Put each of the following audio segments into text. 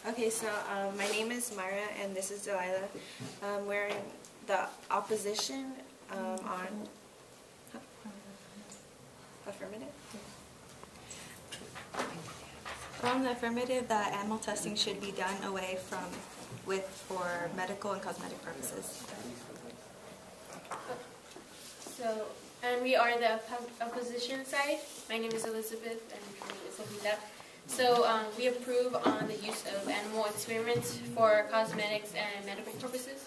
Okay, so my name is Myra and this is Delilah. We're in the opposition on affirmative. On the affirmative that animal testing should be done away from for medical and cosmetic purposes. So, and we are the opposition side. My name is Elizabeth and my name is Alita. So we approve on the use of animal experiments for cosmetics and medical purposes.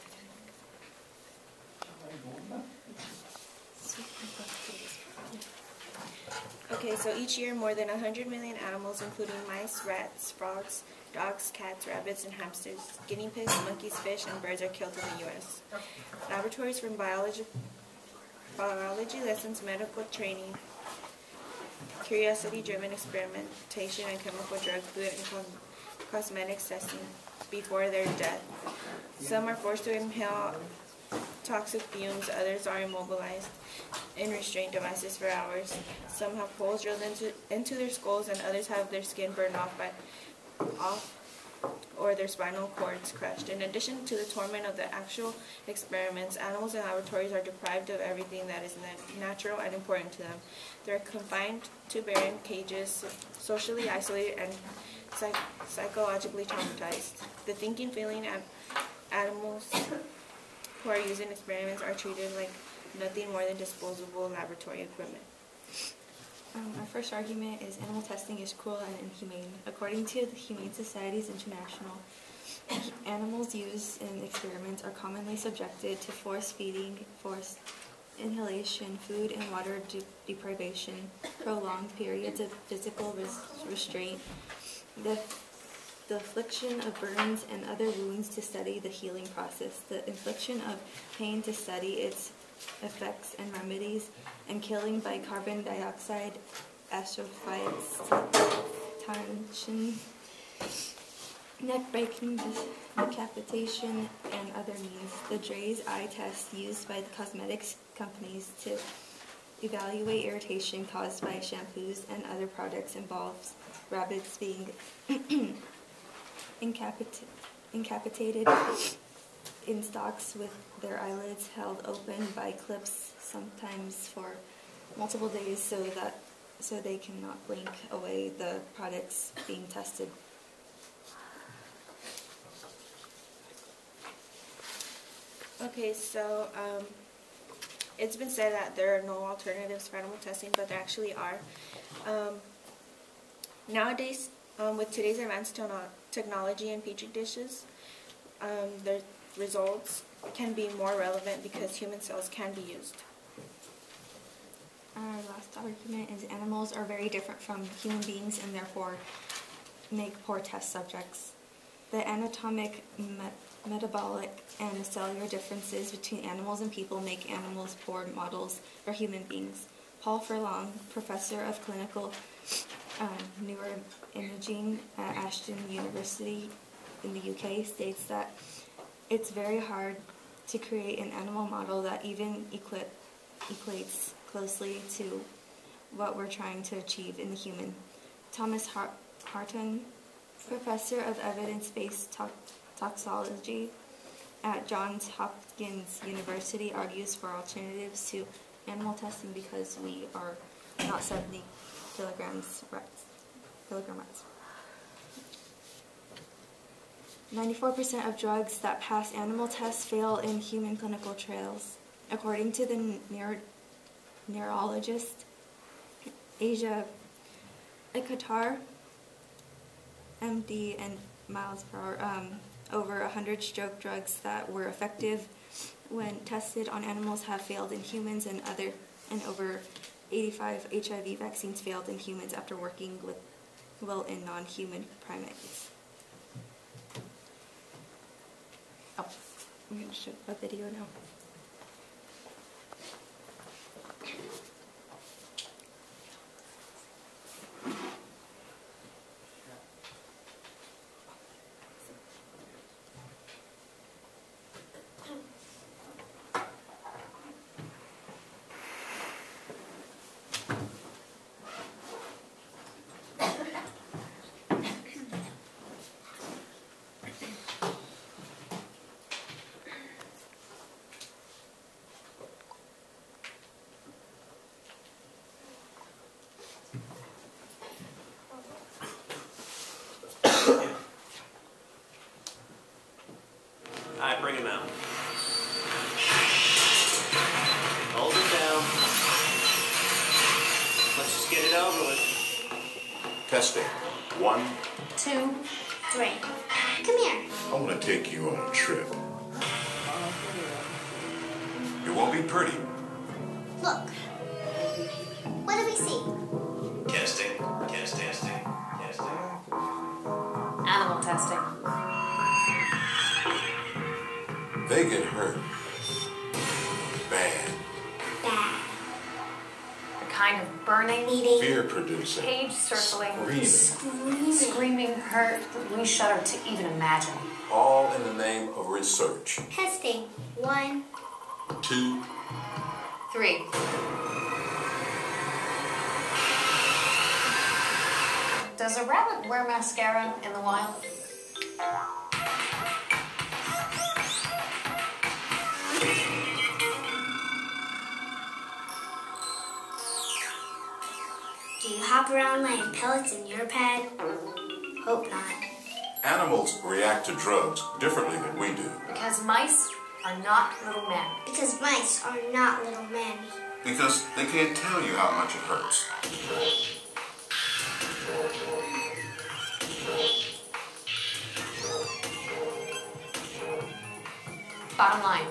Okay, so each year more than 100 million animals, including mice, rats, frogs, dogs, cats, rabbits, and hamsters, guinea pigs, monkeys, fish, and birds are killed in the U.S. Laboratories from biology lessons, medical training, curiosity-driven experimentation, and chemical drug, food, and cosmetics testing before their death. Some are forced to inhale toxic fumes, others are immobilized in restraint devices for hours. Some have holes drilled into their skulls, and others have their skin burned off or their spinal cords crushed. In addition to the torment of the actual experiments, animals in laboratories are deprived of everything that is natural and important to them. They are confined to barren cages, socially isolated, and psychologically traumatized. The thinking, feeling animals who are used in experiments are treated like nothing more than disposable laboratory equipment. Our first argument is animal testing is cruel and inhumane. According to the Humane Societies International, animals used in experiments are commonly subjected to forced feeding, forced inhalation, food and water deprivation, prolonged periods of physical restraint, the infliction of burns and other wounds to study the healing process, the infliction of pain to study its effects and remedies, and killing by carbon dioxide, astrophytes, tension, neck-breaking, decapitation, and other means. The Draize eye test used by the cosmetics companies to evaluate irritation caused by shampoos and other products involves rabbits being incapacitated in stocks with their eyelids held open by clips, sometimes for multiple days, so they cannot blink away the products being tested. Okay, so it's been said that there are no alternatives for animal testing, but there actually are. Nowadays, with today's advanced technology and petri dishes, the results can be more relevant because human cells can be used. Our last argument is animals are very different from human beings and therefore make poor test subjects. The anatomic, metabolic, and cellular differences between animals and people make animals poor models for human beings. Paul Furlong, professor of clinical neuroimaging at Ashton University in the UK, states that it's very hard to create an animal model that even equates closely to what we're trying to achieve in the human. Thomas Hartung, professor of evidence-based toxicology at Johns Hopkins University, argues for alternatives to animal testing because we are not 70 kilogram rats. 94% of drugs that pass animal tests fail in human clinical trials. According to the neurologist Asia Ikatar, MD, and miles per hour, over 100 stroke drugs that were effective when tested on animals have failed in humans, and over 85 HIV vaccines failed in humans after working in non-human primates. Oh, I'm going to show a video now. 3. Come here. I want to take you on a trip. It won't be pretty. Look. What do we see? Testing. Animal testing. They get hurt. Bad. Bad. The kind of burning, Eating. Fear-producing. cage circling, Screaming. screaming hurt that we shudder to even imagine. All in the name of research. Testing. 1. 2. 3. Does a rabbit wear mascara in the wild? Do you hop around laying pellets in your pad? Hope not. Animals react to drugs differently than we do. Because mice are not little men. Because mice are not little men. Because they can't tell you how much it hurts. Bottom line,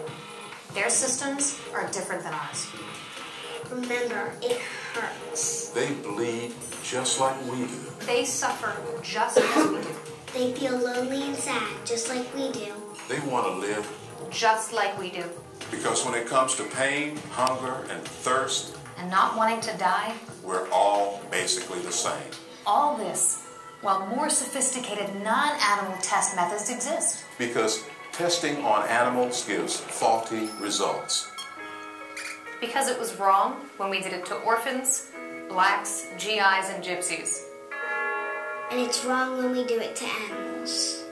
their systems are different than ours. Remember, it hurts. They bleed just like we do. They suffer just as we do. They feel lonely and sad, just like we do. They want to live Just like we do. because when it comes to pain, hunger, and thirst, And not wanting to die, we're all basically the same. all this while more sophisticated non-animal test methods exist. Because testing on animals gives faulty results. Because it was wrong when we did it to orphans, blacks, GIs, and gypsies. And it's wrong when we do it to animals.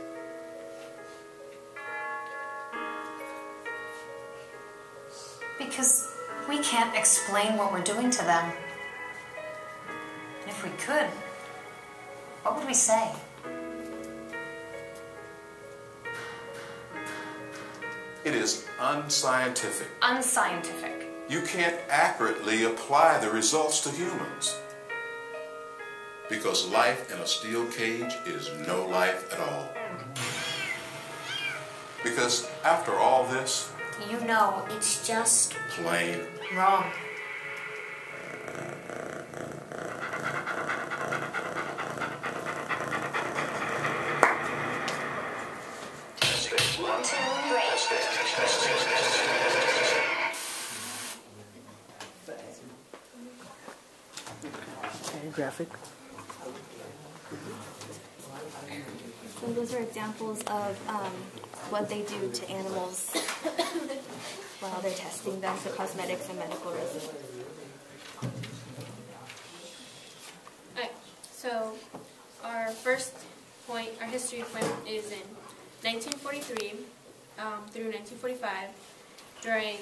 Because we can't explain what we're doing to them. And if we could, what would we say? It is unscientific. Unscientific. You can't accurately apply the results to humans. Because life in a steel cage is no life at all. Because after all this, You know It's just plain wrong. Graphic. So those are examples of what they do to animals while they're testing them for cosmetics and medical reasons. Alright, so our first point, our history point is in 1943 through 1945. During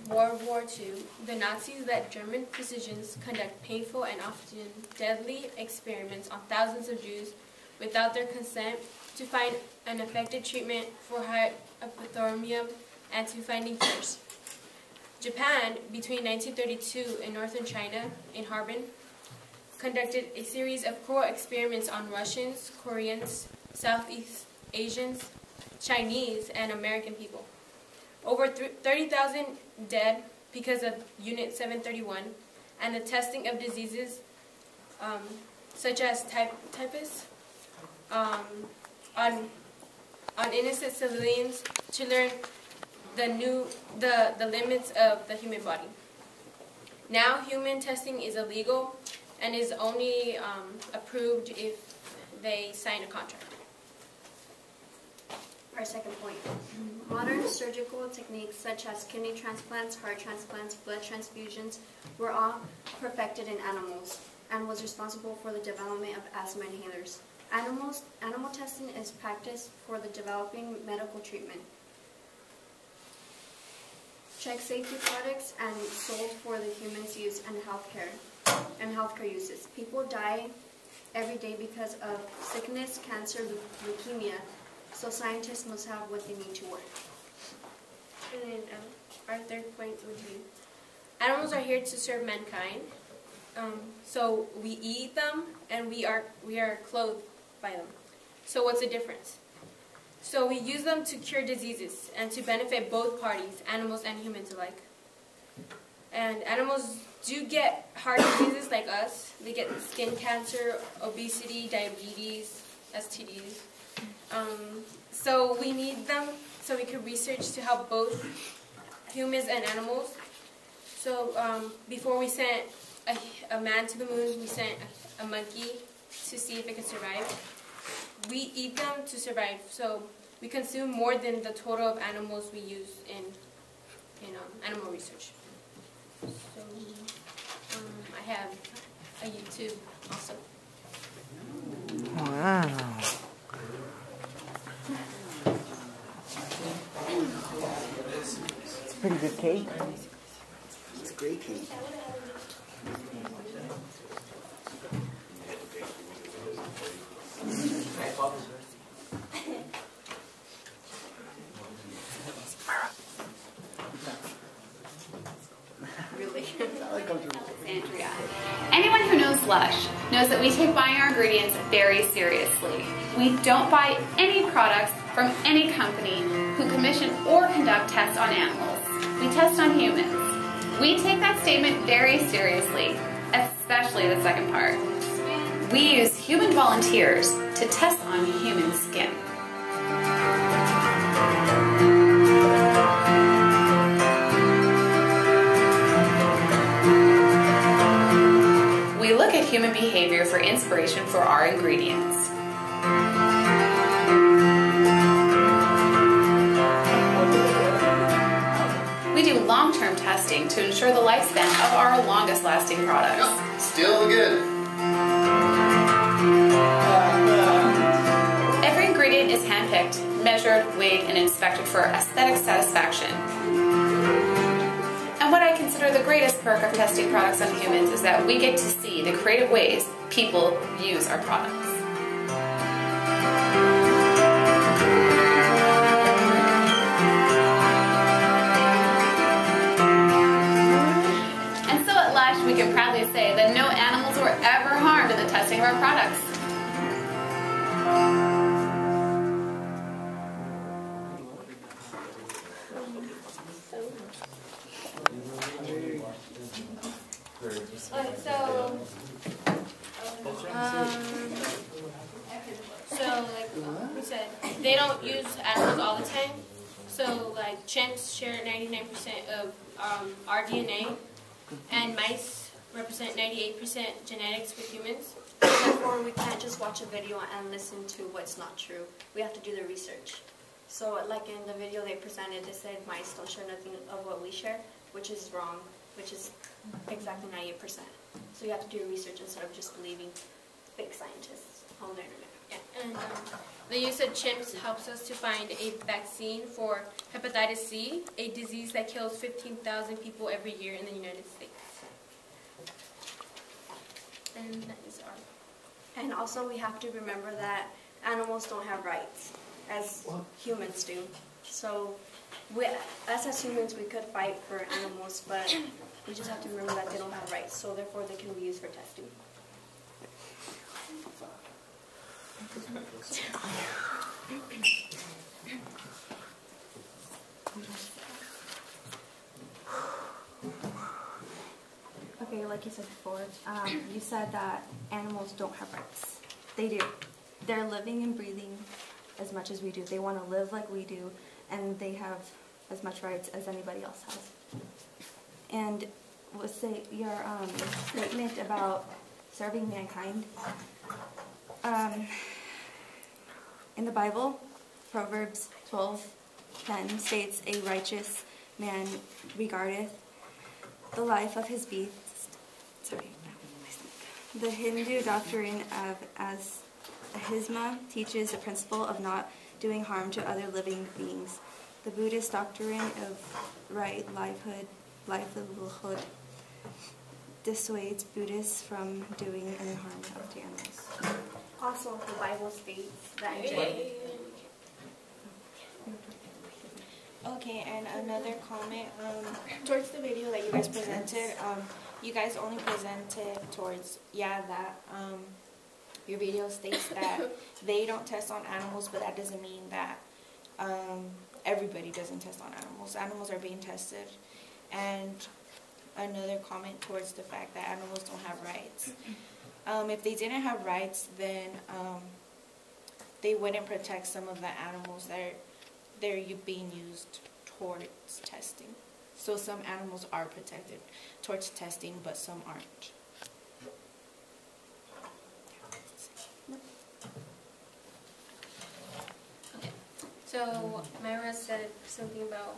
World War II, the Nazis let German physicians conduct painful and often deadly experiments on thousands of Jews without their consent to find an effective treatment for hypothermia and to finding cures. Japan, between 1932 and northern China, in Harbin, conducted a series of cruel experiments on Russians, Koreans, Southeast Asians, Chinese, and American people. Over 30,000 dead because of Unit 731 and the testing of diseases such as typhus on innocent civilians to learn the limits of the human body. Now human testing is illegal and is only approved if they sign a contract. Our second point. Modern surgical techniques such as kidney transplants, heart transplants, blood transfusions were all perfected in animals and was responsible for the development of asthma inhalers. Animal testing is practiced for the developing medical treatment. Check safety products and sold for the humans use and healthcare uses. People die every day because of sickness, cancer, leukemia. So scientists must have what they need to work. And then our third point would be, animals are here to serve mankind. So we eat them and we are clothed by them. So what's the difference? So we use them to cure diseases and to benefit both parties, animals and humans alike. And animals do get heart diseases like us. They get skin cancer, obesity, diabetes, STDs. So we need them so we can research to help both humans and animals. So before we sent a man to the moon, we sent a monkey to see if it could survive. We eat them to survive, so we consume more than the total of animals we use in animal research. So I have a YouTube also. Wow. It's a pretty good cake. It's a great cake. Andrea. Anyone who knows Lush knows that we take buying our ingredients very seriously. We don't buy any products from any company who commission or conduct tests on animals. We test on humans. We take that statement very seriously, especially the second part. We use human volunteers to test on human skin. We look at human behavior for inspiration for our ingredients. We do long-term testing to ensure the lifespan of our longest-lasting products. Still good. Every ingredient is handpicked, measured, weighed, and inspected for aesthetic satisfaction. And what I consider the greatest perk of testing products on humans is that we get to see the creative ways people use our products. And so at Lush, we can proudly say that no animals were ever harmed in the testing of our products. So like we said, they don't use animals all the time. So like chimps share 99% of our DNA, and mice represent 98% genetics with humans. Therefore, we can't just watch a video and listen to what's not true. We have to do the research. So like in the video they presented, they said mice don't share nothing of what we share, which is wrong, which is exactly 98%. So you have to do research instead of just believing fake scientists on the internet. Yeah, and the use of chimps helps us to find a vaccine for hepatitis C, a disease that kills 15,000 people every year in the United States. And that is our... And also we have to remember that animals don't have rights, as humans do. So us as humans, we could fight for animals, but we just have to remember that they don't have rights, so therefore they can be used for testing. Okay, like you said before, you said that animals don't have rights. They do. They're living and breathing as much as we do. They want to live like we do, and they have as much rights as anybody else has. And let's say your statement about serving mankind. In the Bible, Proverbs 12:10 states, "A righteous man regardeth the life of his beast." The Hindu doctrine of Ahimsa teaches the principle of not doing harm to other living beings. The Buddhist doctrine of right livelihood dissuades Buddhists from doing any harm to animals. Also, the Bible states that Okay, and another comment, towards the video that you guys presented, you guys only presented towards, your video states that they don't test on animals, but that doesn't mean that everybody doesn't test on animals. Animals are being tested. And another comment towards the fact that animals don't have rights. If they didn't have rights, then they wouldn't protect some of the animals that they're being used towards testing. So some animals are protected towards testing, but some aren't. Okay. So Myra said something about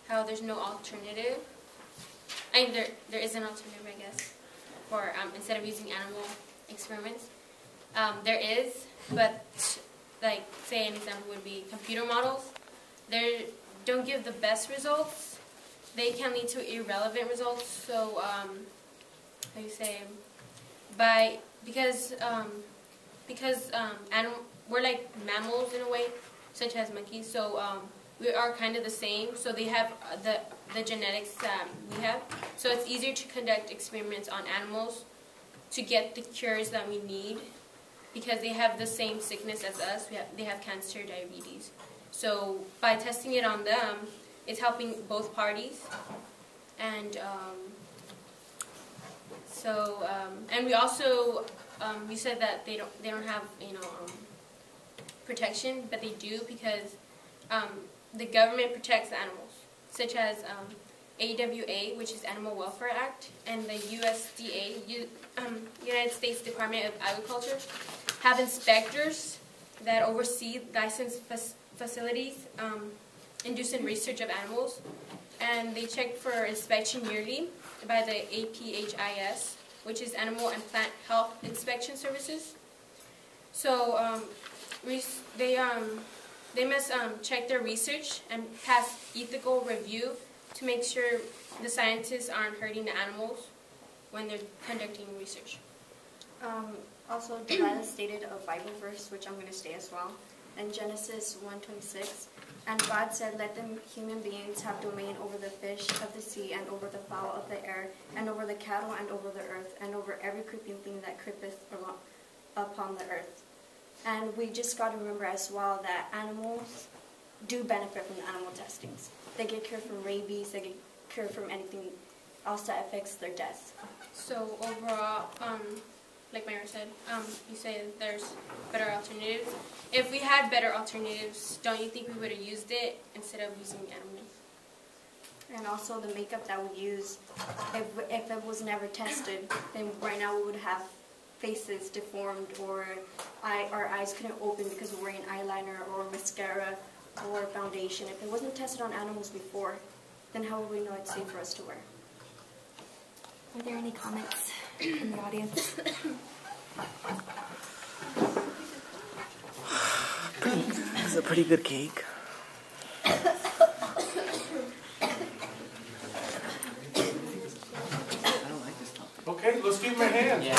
how there's no alternative. I mean, there is an alternative, I guess, for instead of using animal experiments. There is, but like say an example would be computer models. They don't give the best results. They can lead to irrelevant results. So, how do you say? Because we're like mammals in a way, such as monkeys. So we are kind of the same. So they have the genetics that we have. So it's easier to conduct experiments on animals to get the cures that we need, because they have the same sickness as us. They have cancer, diabetes. So by testing it on them, it's helping both parties. And and we also you said that they don't have protection, but they do, because the government protects animals, such as AWA, which is Animal Welfare Act, and the USDA, United States Department of Agriculture, have inspectors that oversee licensed facilities inducing research of animals, and they check for inspection yearly by the APHIS, which is Animal and Plant Health Inspection Services. So they must check their research and pass ethical review to make sure the scientists aren't hurting the animals when they're conducting research. Also, Delilah stated a Bible verse, which I'm going to state as well. In Genesis 1:26, and God said, "Let them human beings have domain over the fish of the sea, and over the fowl of the air, and over the cattle, and over the earth, and over every creeping thing that creepeth upon the earth." And we just got to remember as well that animals do benefit from the animal testings. They get cured from rabies, they get cured from anything else that affects their death. So overall, like Myra said, you say there's better alternatives. If we had better alternatives, don't you think we would have used it instead of using animals? And also the makeup that we use, if it was never tested, then right now we would have faces deformed, or our eyes couldn't open because we're wearing eyeliner or mascara or foundation. If it wasn't tested on animals before, then how would we know it's safe for us to wear? Are there any comments from the audience? This is a pretty good cake. Okay, let's give him a hand. Yeah.